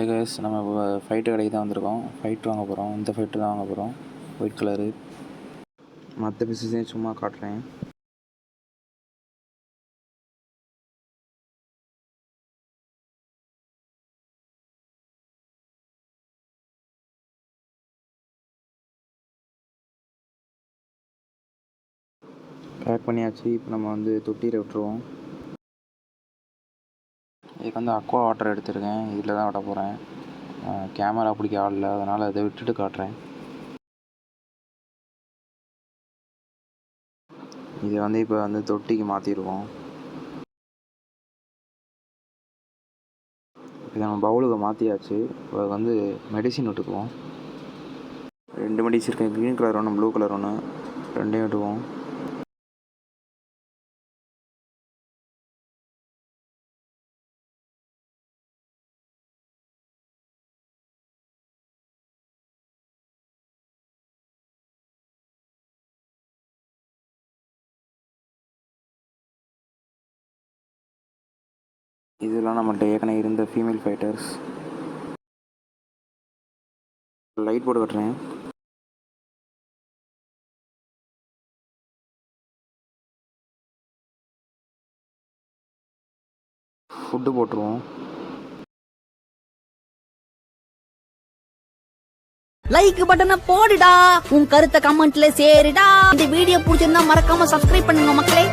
Hi guys, நம்ம fight கடைக்கு தான் வந்திருக்கோம். ஃபைட் வாங்க போகிறோம். இந்த ஃபைட்டு தான் வாங்க போகிறோம். White colour. மற்ற பீஸஸையும் சும்மா காட்டுறேன். பேக் பண்ணியாச்சு. இப்போ நம்ம வந்து தொட்டியில் விட்டுருவோம். இதுக்கு வந்து அக்வா வாட்டர் எடுத்துருக்கேன். இதில் தான் விட போகிறேன். கேமரா பிடிக்க ஆள் இல்லை, அதனால் இதை விட்டுட்டு காட்டுறேன். இதை வந்து இப்போ வந்து தொட்டிக்கு மாற்றிடுவோம். இதை நம்ம பவுலுக்கு மாற்றியாச்சு. இப்போ வந்து மெடிசின் விட்டுக்குவோம். 2 மெடிசின் இருக்கேன். க்ரீன் கலர் ஒன்று, ப்ளூ கலர் ஒன்று. ரெண்டையும் விட்டுக்குவோம். இதெல்லாம் நம்மள்ட்ட ஏற்கனவே இருந்த ஃபீமேல் ஃபைட்டர்ஸ். லைட் போட்டு கட்டுறேன். ஃபுட்டு போட்டுருவோம். லைக் பட்டனை போடுடா, உன் கருத்தை கமெண்ட்ல சேருடா. இந்த வீடியோ பிடிச்சிருந்தா மறக்காம சப்ஸ்கிரைப் பண்ணுங்க மக்களே.